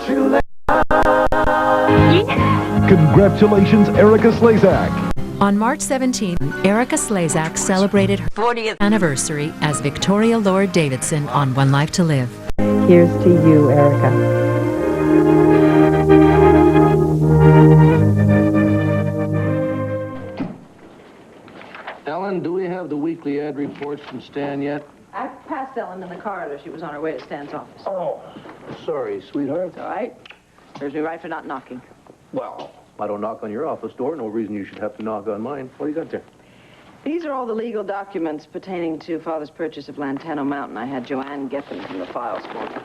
you later. Congratulations, Erika SLEZAK. On March 17, Erika SLEZAK'S celebrated her 40th anniversary as Victoria Lord Davidson on One Life to Live. Here's to you, Erika. Ellen, do we have the weekly ad reports from Stan yet? I passed Ellen in the corridor. She was on her way to Stan's office. Oh, sorry, sweetheart. It's all right. Serves me right for not knocking. Well, I don't knock on your office door. No reason you should have to knock on mine. What do you got there? These are all the legal documents pertaining to Father's purchase of Llantano Mountain. I had Joanne get them from the files for me.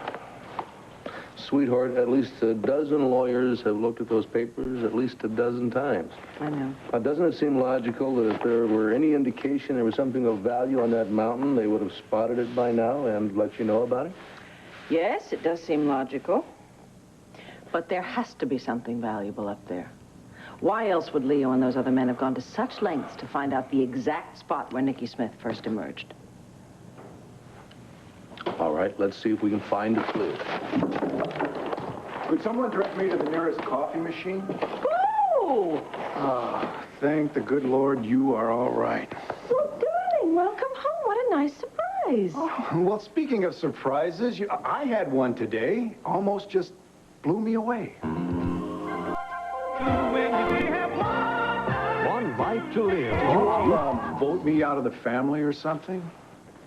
Sweetheart, at least a dozen lawyers have looked at those papers at least a dozen times. I know. Now, doesn't it seem logical that if there were any indication there was something of value on that mountain, they would have spotted it by now and let you know about it? Yes, it does seem logical. But there has to be something valuable up there. Why else would Leo and those other men have gone to such lengths to find out the exact spot where Nicky Smith first emerged? All right, let's see if we can find a clue. Could someone direct me to the nearest coffee machine? Oh! Ah, thank the good Lord you are all right. Well, darling, welcome home. What a nice surprise. Oh, well, speaking of surprises, I had one today. Almost just blew me away. One Life to Live. Did you all vote me out of the family or something?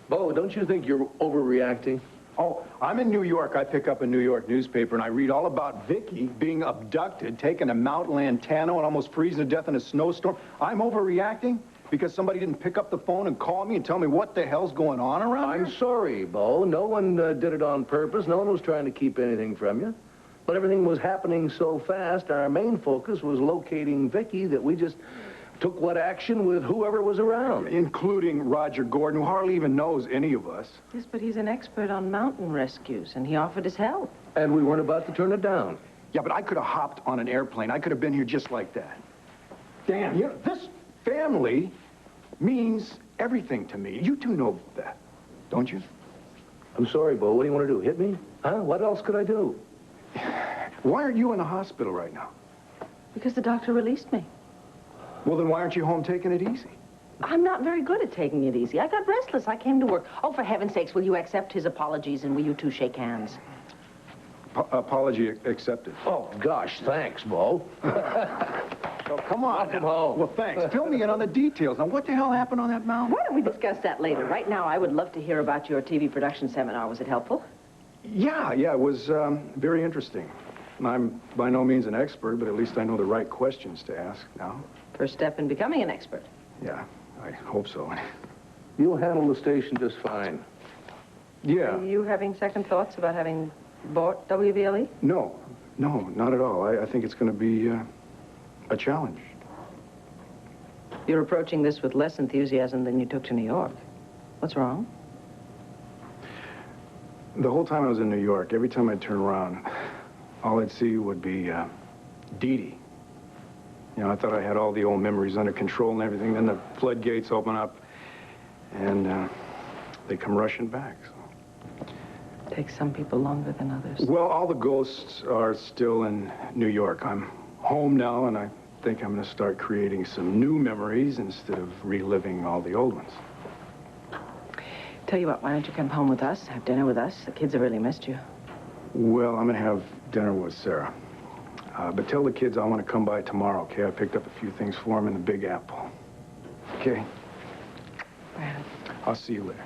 Bo, don't you think you're overreacting? Oh, I'm in New York. I pick up a New York newspaper, and I read all about Vicki being abducted, taken to Mount Llantano, and almost freezing to death in a snowstorm. I'm overreacting because somebody didn't pick up the phone and call me and tell me what the hell's going on around here? I'm sorry, Bo. No one did it on purpose. No one was trying to keep anything from you. But everything was happening so fast, our main focus was locating Vicki, that we just took what action with whoever was around. Including Roger Gordon, who hardly even knows any of us. Yes, but he's an expert on mountain rescues, and he offered his help. And we weren't about to turn it down. Yeah, but I could have hopped on an airplane. I could have been here just like that. Dan, you know, this family means everything to me. You two know that, don't you? I'm sorry, Bo. What do you want to do? Hit me? Huh? What else could I do? Why aren't you in the hospital right now? Because the doctor released me. Well, then why aren't you home taking it easy? I'm not very good at taking it easy. I got restless. I came to work. Oh, for heaven's sakes, will you accept his apologies and will you two shake hands? Apology accepted. Oh, gosh, thanks, Bo. Oh, come on. Welcome home. Well, thanks. Fill me in on the details. Now, what the hell happened on that mountain? Why don't we discuss that later? Right now, I would love to hear about your TV production seminar. Was it helpful? Yeah, it was very interesting. I'm by no means an expert, but at least I know the right questions to ask now. First step in becoming an expert. Yeah, I hope so. You'll handle the station just fine. Yeah. Are you having second thoughts about having bought WVLE? No, not at all. I think it's going to be a challenge. You're approaching this with less enthusiasm than you took to New York. What's wrong? The whole time I was in New York, every time I'd turn around, all I'd see would be Dee Dee. You know, I thought I had all the old memories under control and everything. Then the floodgates open up, and they come rushing back. So. Takes some people longer than others. Well, all the ghosts are still in New York. I'm home now, and I think I'm going to start creating some new memories instead of reliving all the old ones. Tell you what, why don't you come home with us, have dinner with us? The kids have really missed you. Well, I'm going to have dinner with Sarah. But tell the kids I want to come by tomorrow, okay? I picked up a few things for them in the Big Apple. Okay? Well, I'll see you later.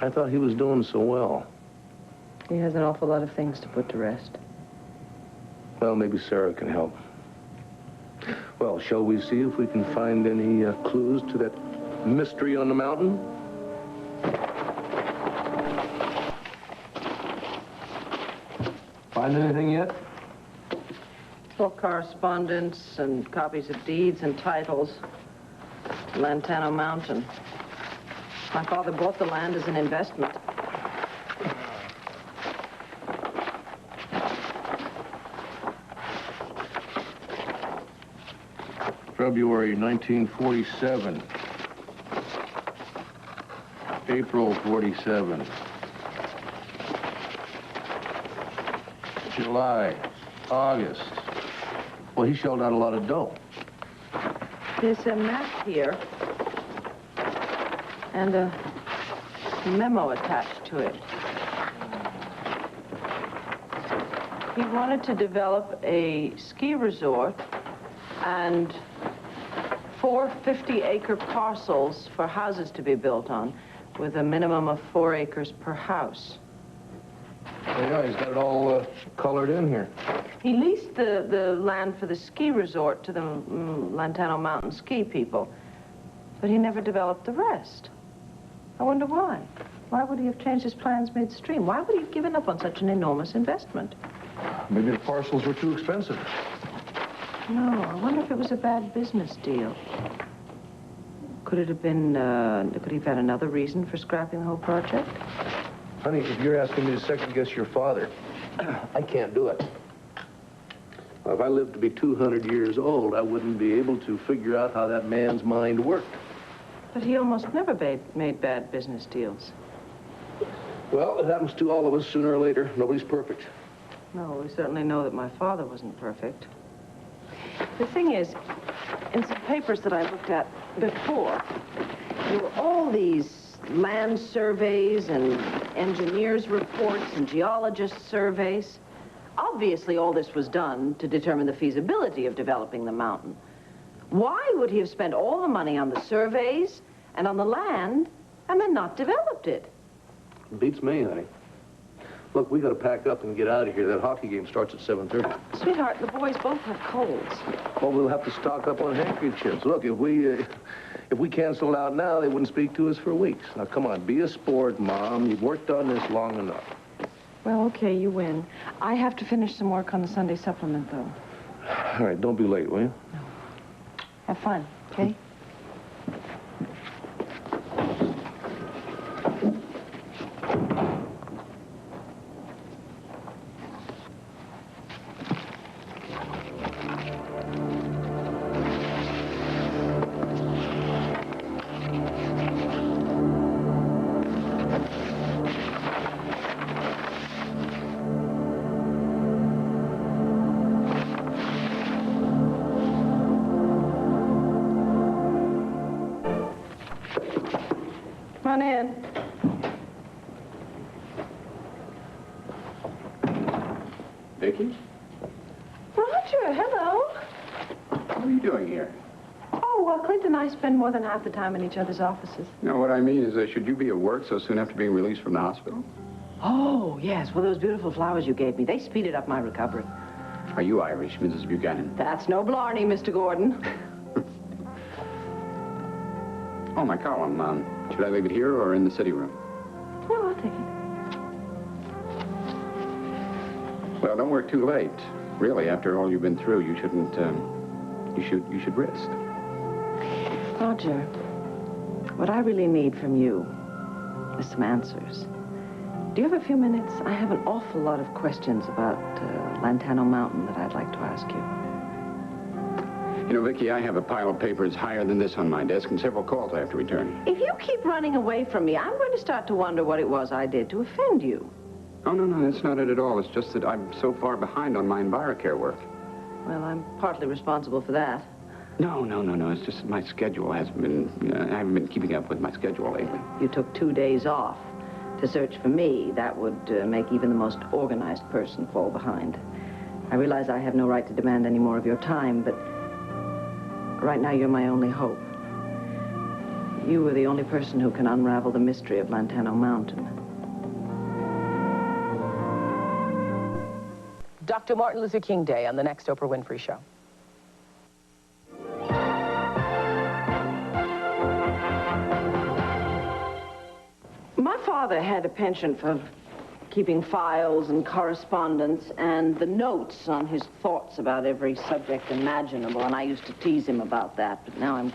I thought he was doing so well. he has an awful lot of things to put to rest. Well, maybe Sarah can help. Well, shall we see if we can find any clues to that mystery on the mountain? Find anything yet? Well, correspondence and copies of deeds and titles. Llantano Mountain. My father bought the land as an investment. February 1947. April 47. July, August. Well, he shelled out a lot of dough. There's a map here and a memo attached to it. He wanted to develop a ski resort and 4 50-acre parcels for houses to be built on, with a minimum of 4 acres per house. Oh, yeah, he's got it all colored in here. He leased the land for the ski resort to the Llantano mountain ski people, but he never developed the rest. I wonder why. Why would he have changed his plans midstream? Why would he have given up on such an enormous investment? Maybe the parcels were too expensive. No, I wonder if it was a bad business deal. Could it have been, could he have had another reason for scrapping the whole project? Honey, if you're asking me to second-guess your father, I can't do it. If I lived to be 200 years old, I wouldn't be able to figure out how that man's mind worked. But he almost never made bad business deals. Well, it happens to all of us sooner or later. Nobody's perfect. No, we certainly know that my father wasn't perfect. The thing is, in some papers that I looked at before, there were all these land surveys and engineers' reports and geologists' surveys. Obviously, all this was done to determine the feasibility of developing the mountain. Why would he have spent all the money on the surveys and on the land and then not developed it? Beats me, honey. Look, we gotta pack up and get out of here. That hockey game starts at 7:30. Sweetheart, the boys both have colds. Well, we'll have to stock up on handkerchiefs. Look, if we canceled out now, they wouldn't speak to us for weeks. Now, come on, be a sport, Mom. You've worked on this long enough. Well, okay, you win. I have to finish some work on the Sunday supplement, though. All right, don't be late, will you? No. Have fun, okay? Come on in. Vicki? Roger, hello. What are you doing here? Oh, well, Clint and I spend more than half the time in each other's offices. No, what I mean is, should you be at work so soon after being released from the hospital? Oh, yes. Well, those beautiful flowers you gave me, they speeded up my recovery. Are you Irish, Mrs. Buchanan? That's no blarney, Mr. Gordon. Oh, my column. Should I leave it here or in the city room? No, I'll take it. Well, don't work too late. Really, after all you've been through, you shouldn't, you should rest. Roger, what I really need from you is some answers. Do you have a few minutes? I have an awful lot of questions about Llantano Mountain that I'd like to ask you. You know, Vicki, I have a pile of papers higher than this on my desk and several calls I have to return. If you keep running away from me, I'm going to start to wonder what it was I did to offend you. Oh, no, that's not it at all. It's just that I'm so far behind on my EnviroCare work. Well, I'm partly responsible for that. No. It's just that my schedule hasn't been... I haven't been keeping up with my schedule lately. You took 2 days off to search for me. That would make even the most organized person fall behind. I realize I have no right to demand any more of your time, but right now you're my only hope. You are the only person who can unravel the mystery of Llantano Mountain. Dr. Martin Luther King Day on the next Oprah Winfrey Show. My father had a penchant for keeping files and correspondence and the notes on his thoughts about every subject imaginable, and I used to tease him about that, but now I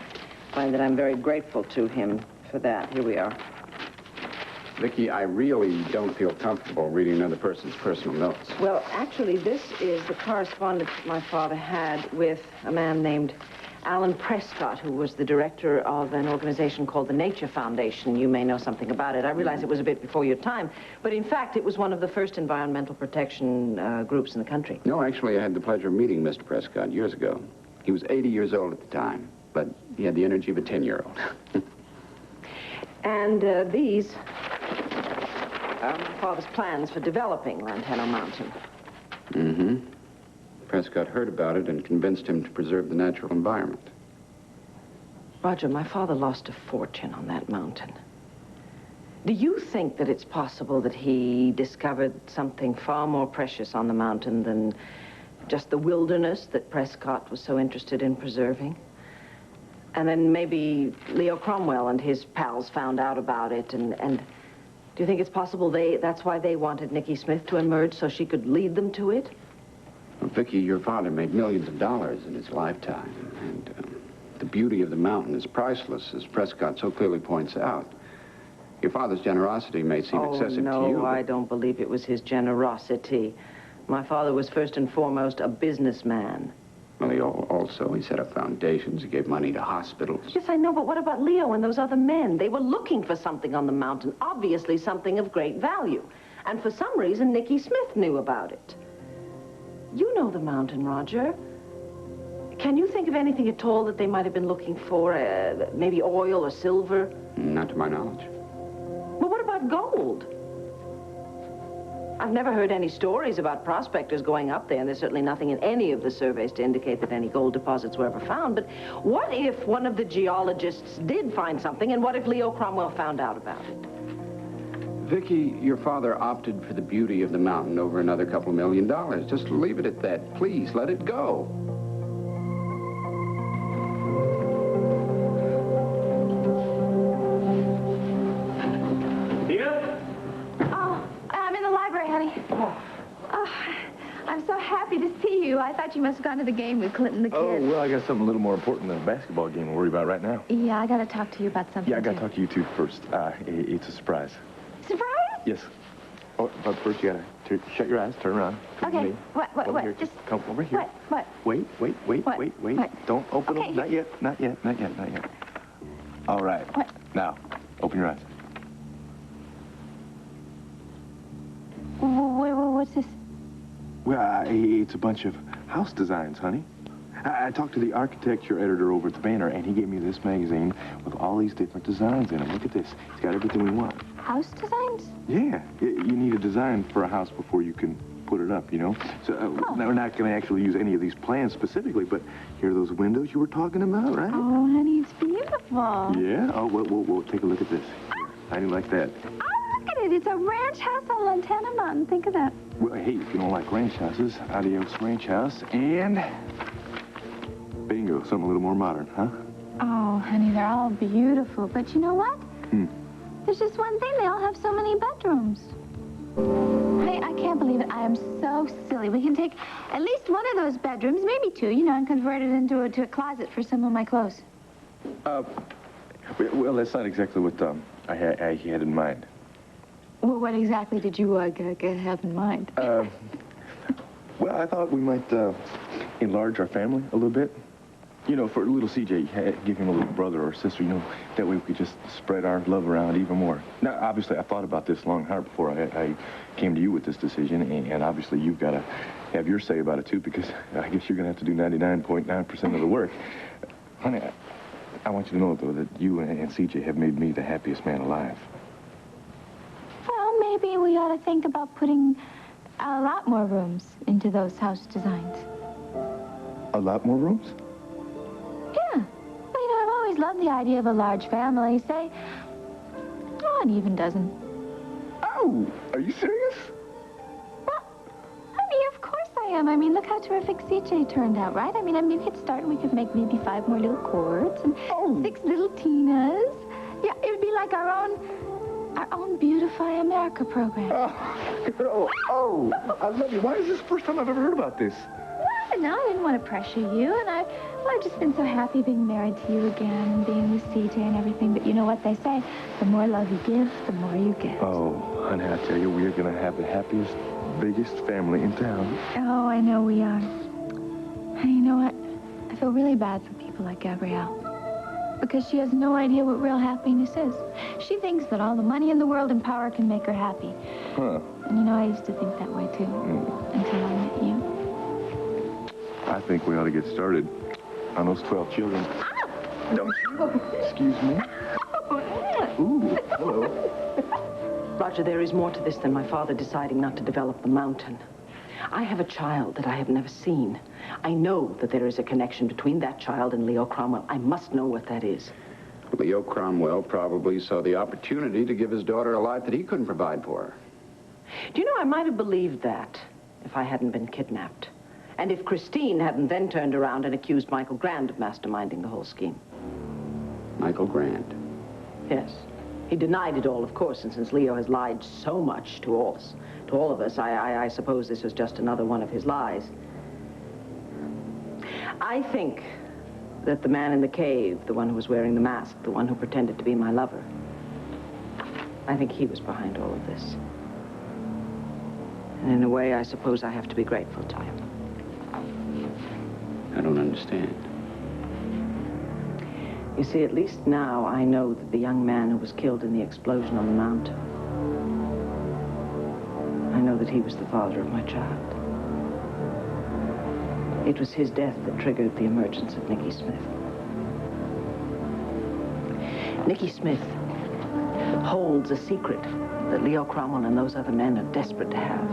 find that I'm very grateful to him for that. Here we are. Vicki, I really don't feel comfortable reading another person's personal notes. Well, actually, this is the correspondence that my father had with a man named Alan Prescott, who was the director of an organization called the Nature Foundation. You may know something about it. I realize it was a bit before your time, but in fact, it was one of the first environmental protection groups in the country. No, actually, I had the pleasure of meeting Mr. Prescott years ago. He was 80 years old at the time, but he had the energy of a 10-year-old. And these are my father's plans for developing Llantano Mountain. Mm-hmm. Prescott heard about it and convinced him to preserve the natural environment. Roger, my father lost a fortune on that mountain. Do you think that it's possible that he discovered something far more precious on the mountain than just the wilderness that Prescott was so interested in preserving? And then maybe Leo Cromwell and his pals found out about it, and do you think it's possible that's why they wanted Nikki Smith to emerge, so she could lead them to it? Well, Vicki, your father made millions of dollars in his lifetime, and the beauty of the mountain is priceless, as Prescott so clearly points out. Your father's generosity may seem excessive to you. Oh, no, I don't believe it was his generosity. My father was first and foremost a businessman. Well, he set up foundations, he gave money to hospitals. Yes, I know, but what about Leo and those other men? They were looking for something on the mountain, obviously something of great value. And for some reason, Nikki Smith knew about it. You know the mountain, Roger. Can you think of anything at all that they might have been looking for? Maybe oil or silver? Not to my knowledge. Well, what about gold? I've never heard any stories about prospectors going up there, and there's certainly nothing in any of the surveys to indicate that any gold deposits were ever found. But what if one of the geologists did find something, and what if Leo Cromwell found out about it? Vicki, your father opted for the beauty of the mountain over another couple $1 million. Just leave it at that. Please, let it go. I'm in the library, honey. Oh, I'm so happy to see you. I thought you must have gone to the game with Clinton the kid. Oh, well, I got something a little more important than a basketball game to worry about right now. Yeah, I got to talk to you about something. Yeah, I got to talk to you, too, first. It's a surprise. Surprise? Yes. Oh, but first you got to shut your eyes, turn around. Come Okay. to me. What? Here. Just... Come over here. What? Wait. What? Don't open Okay. them. Not yet. All right. What? Now, open your eyes. What's this? Well, it's a bunch of house designs, honey. I talked to the architecture editor over at the Banner, and he gave me this magazine with all these different designs in it. Look at this. It's got everything we want. House designs? Yeah. You need a design for a house before you can put it up, you know? So now we're not going to actually use any of these plans specifically, but here are those windows you were talking about, right? Oh, honey, it's beautiful. Yeah? Oh, we'll take a look at this. Here. How do you like that? Oh, look at it. It's a ranch house on Llantano Mountain. Think of that. Well, hey, if you don't like ranch houses, adios ranch house, and bingo, something a little more modern, huh? Oh, honey, they're all beautiful. But you know what? There's just one thing. They all have so many bedrooms. Honey, I can't believe it. I am so silly. We can take at least one of those bedrooms, maybe two, you know, and convert it into a closet for some of my clothes. Well, that's not exactly what I had in mind. Well, what exactly did you have in mind? Well, I thought we might enlarge our family a little bit. You know, for little CJ, give him a little brother or sister, you know, that way we could just spread our love around even more. Now, obviously, I thought about this long and hard before I came to you with this decision, and obviously you've got to have your say about it, too, because I guess you're going to have to do 99.9% of the work. Honey, I want you to know, though, that you and CJ have made me the happiest man alive. Well, maybe we ought to think about putting a lot more rooms into those house designs. A lot more rooms? Yeah. Well, you know, I've always loved the idea of a large family, say, an even dozen. Oh, are you serious? Well, honey, of course I am. I mean, look how terrific CJ turned out, right? I mean, we could start and we could make maybe 5 more little courts and 6 little Tinas. Yeah, it would be like our own Beautify America program. Oh, I love you. Why is this the first time I've ever heard about this? Well, no, I didn't want to pressure you, and I've just been so happy being married to you again and being with CJ and everything. But you know what they say, the more love you give, the more you get. Oh, honey, I tell you, we are going to have the happiest, biggest family in town. Oh, I know we are. And you know what? I feel really bad for people people like Gabrielle. Because she has no idea what real happiness is. She thinks that all the money in the world and power can make her happy. Huh. And you know, I used to think that way, too. Until I met you. I think we ought to get started on those 12 children. No. Excuse me. Ooh, hello. Roger, there is more to this than my father deciding not to develop the mountain. I have a child that I have never seen. I know that there is a connection between that child and Leo Cromwell. I must know what that is. Leo Cromwell probably saw the opportunity to give his daughter a life that he couldn't provide for her. Do you know, I might have believed that if I hadn't been kidnapped. And if Christine hadn't then turned around and accused Michael Grand of masterminding the whole scheme. Michael Grand. Yes. He denied it all, of course, and since Leo has lied so much to all of us, I suppose this was just another one of his lies. I think that the man in the cave, the one who was wearing the mask, the one who pretended to be my lover, I think he was behind all of this. And in a way, I suppose I have to be grateful to him. I don't understand. You see, at least now I know that the young man who was killed in the explosion on the mountain, I know that he was the father of my child. It was his death that triggered the emergence of Nicky Smith. Nicky Smith holds a secret that Leo Cromwell and those other men are desperate to have.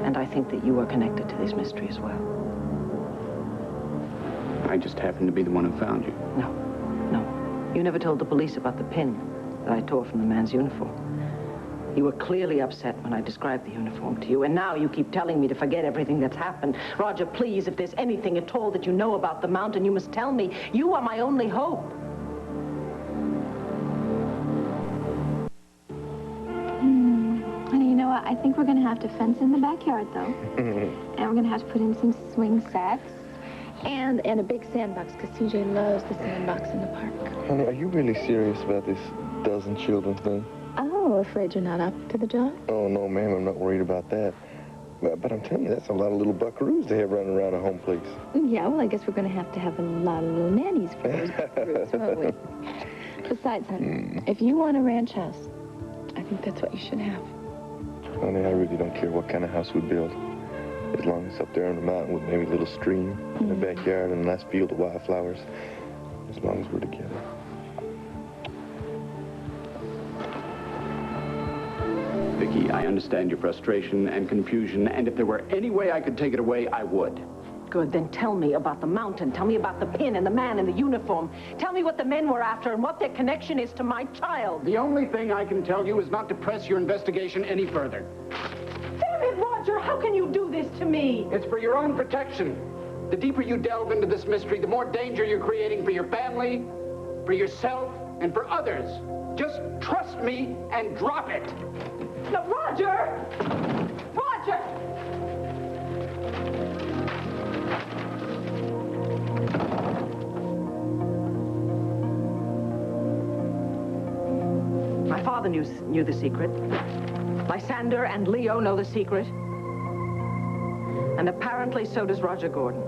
And I think that you are connected to this mystery as well. I just happened to be the one who found you. No. You never told the police about the pin that I tore from the man's uniform. You were clearly upset when I described the uniform to you, and now you keep telling me to forget everything that's happened. Roger, please, if there's anything at all that you know about the mountain, you must tell me. You are my only hope. Honey, you know what? I think we're going to have to fence in the backyard, though. And we're going to have to put in some swing sets. And a big sandbox, because CJ loves the sandbox in the park. Honey, are you really serious about this dozen children thing? Oh, afraid you're not up to the job? Oh, no, ma'am, I'm not worried about that. But I'm telling you, that's a lot of little buckaroos to have running around a home place. Yeah, well, I guess we're going to have a lot of little nannies for those buckaroos, won't we? Besides, honey, if you want a ranch house, I think that's what you should have. Honey, I really don't care what kind of house we build. As long as it's up there on the mountain with maybe a little stream in the backyard and a nice field of wildflowers. As long as we're together. Vicki, I understand your frustration and confusion, and if there were any way I could take it away, I would. Good, then tell me about the mountain. Tell me about the pin and the man in the uniform. Tell me what the men were after and what their connection is to my child. The only thing I can tell you is not to press your investigation any further. Damn it, Roger! How can you do this to me? It's for your own protection. The deeper you delve into this mystery, the more danger you're creating for your family, for yourself, and for others. Just trust me and drop it. No, Roger! Roger! My father knew the secret. Lysander and Leo know the secret. And apparently so does Roger Gordon.